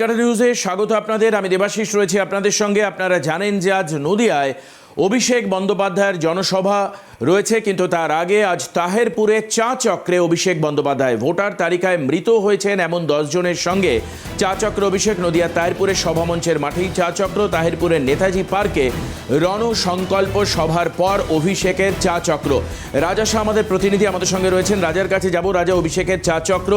ক্যালকাটা নিউজে স্বাগত আপনাদের। আমি দেবাশিস রয়েছি আপনাদের সঙ্গে। আপনারা জানেন যে আজ নদিয়ায় অভিষেক বন্দ্যোপাধ্যায়ের জনসভা রয়েছে, কিন্তু তার আগে আজ তাহেরপুরে চা চক্রে অভিষেক বন্দ্যোপাধ্যায় ভোটার তালিকায় মৃত হয়েছেন এমন 10 জনের সঙ্গে চা চক্র অভিষেক। নদিয়ার তাহেরপুরের সভামঞ্চের মাঠেই চা চক্র। তাহেরপুরের নেতাজি পার্কে রণসংকল্প সভার পর অভিষেকের চা চক্র। রাজা শাহ আমাদের প্রতিনিধি আমাদের সঙ্গে রয়েছেন। রাজার কাছে যাব। রাজা, অভিষেকের চা চক্র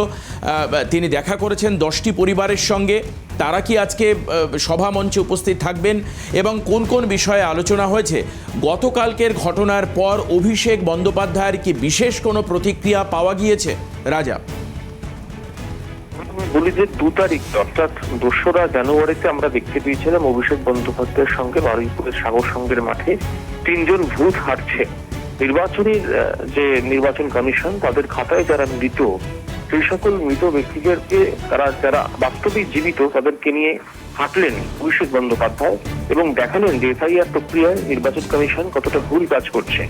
তিনি দেখা করেছেন 10টি পরিবারের সঙ্গে। তারা কি আজকে সভা মঞ্চে উপস্থিত থাকবেন এবং কোন কোন বিষয়ে আলোচনা হয়েছে? গতকালকের ঘটনার পর অভিষেক বন্দ্যোপাধ্যায়ের কি বিশেষ কোনো প্রতিক্রিয়া পাওয়া গিয়েছে? রাজা, বলি যে 2 তারিখ অর্থাৎ 2রা জানুয়ারিতে আমরা দেখতে পেয়েছিলাম অভিষেক বন্দ্যোপাধ্যায়ের সঙ্গে বারুইপুরের সাগর সংঘের মাঠে 3 জন ভূত হাঁটছে। যে নির্বাচন কমিশন তাদের খাতায় যারা মৃত, সেই সকল মৃত ব্যক্তিদেরকে যারা বাস্তবিক জীবিত তাদেরকে নিয়ে হাঁটলেন অভিষেক বন্দ্যোপাধ্যায় এবং দেখালেন যে এফআইআর প্রক্রিয়ায় নির্বাচন কমিশন কতটা ভুল কাজ করছে।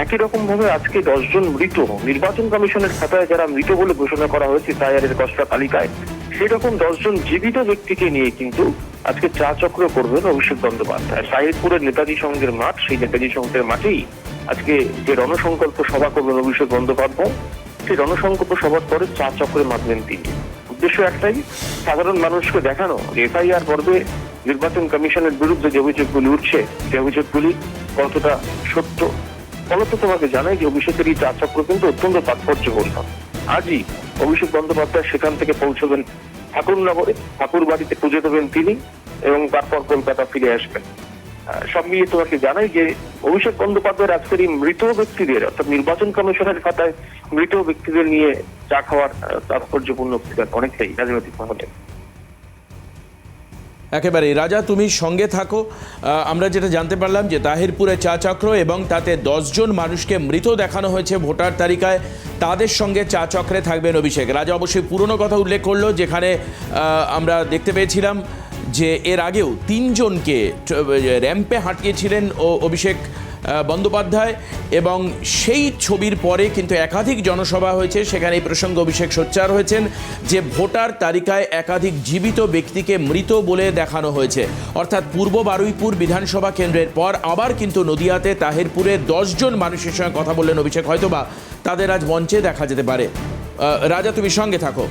একই রকম ভাবে আজকে 10 জন মৃত নির্বাচন কমিশনের খাতায় যারা মৃত বলে ঘোষণা করা হয়েছে এফআইআরের খসড়া তালিকায়, সেই রকম 10 জন জীবিত ব্যক্তিকে নিয়ে কিন্তু আজকে চা চক্র করবেন অভিষেক বন্দ্যোপাধ্যায়। তাহেরপুরের নেতাজি সংঘের মাঠ, সেই নেতাজি সংঘের মাঠেই আজকে যে রণসংকল্প সভা করবেন অভিষেক বন্দ্যোপাধ্যায়, সেই রণসংকল্প সভার পরে চা চক্রে মাতবেন তিনি। উদ্দেশ্য একটাই, সাধারণ মানুষকে দেখানো যে এফআইআর পর্বে নির্বাচন কমিশনের বিরুদ্ধে যে অভিযোগগুলি উঠছে সে অভিযোগগুলি কতটা সত্য। ফলত তোমাকে জানাই যে অভিষেকের এই চা চক্র কিন্তু অত্যন্ত তাৎপর্যপূর্ণ। আজই অভিষেক বন্দ্যোপাধ্যায় সেখান থেকে পৌঁছবেন ঠাকুরনগরে, ঠাকুর বাড়িতে পুজো দেবেন তিনি এবং তারপর কলকাতা ফিরে আসবেন। সব মিলিয়ে তোমাকে জানাই যে অভিষেক বন্দ্যোপাধ্যায়ের আজকের এই মৃত ব্যক্তিদের অর্থাৎ নির্বাচন কমিশনের খাতায় মৃত ব্যক্তিদের নিয়ে চা খাওয়ার তাৎপর্যপূর্ণ অনেকটাই রাজনৈতিক মহলে। একেবারে রাজা, তুমি সঙ্গে থাকো। আমরা যেটা জানতে পারলাম যে তাহেরপুরে চা চক্র এবং তাতে 10 জন মানুষকে মৃত দেখানো হয়েছে ভোটার তালিকায়, তাদের সঙ্গে চা চক্রে থাকবেন অভিষেক। রাজা অবশ্যই পুরনো কথা উল্লেখ করলো, যেখানে আমরা দেখতে পেয়েছিলাম যে এর আগেও 3 জনকে র্যাম্পে হাঁটিয়েছিলেন অভিষেক বন্দ্যোপাধ্যায় এবং সেই ছবির পরে কিন্তু একাধিক জনসভা হয়েছে। সেখানে এই প্রসঙ্গে অভিষেক সোচ্চার হয়েছেন যে ভোটার তালিকায় একাধিক জীবিত ব্যক্তিকে মৃত বলে দেখানো হয়েছে। অর্থাৎ পূর্ব বারুইপুর বিধানসভা কেন্দ্রের পর আবার কিন্তু নদিয়াতে তাহেরপুরে 10 জন মানুষের সঙ্গে কথা বললেন অভিষেক। হয়তোবা তাদের আজ মঞ্চে দেখা যেতে পারে। রাজা, তুমি সঙ্গে থাকো।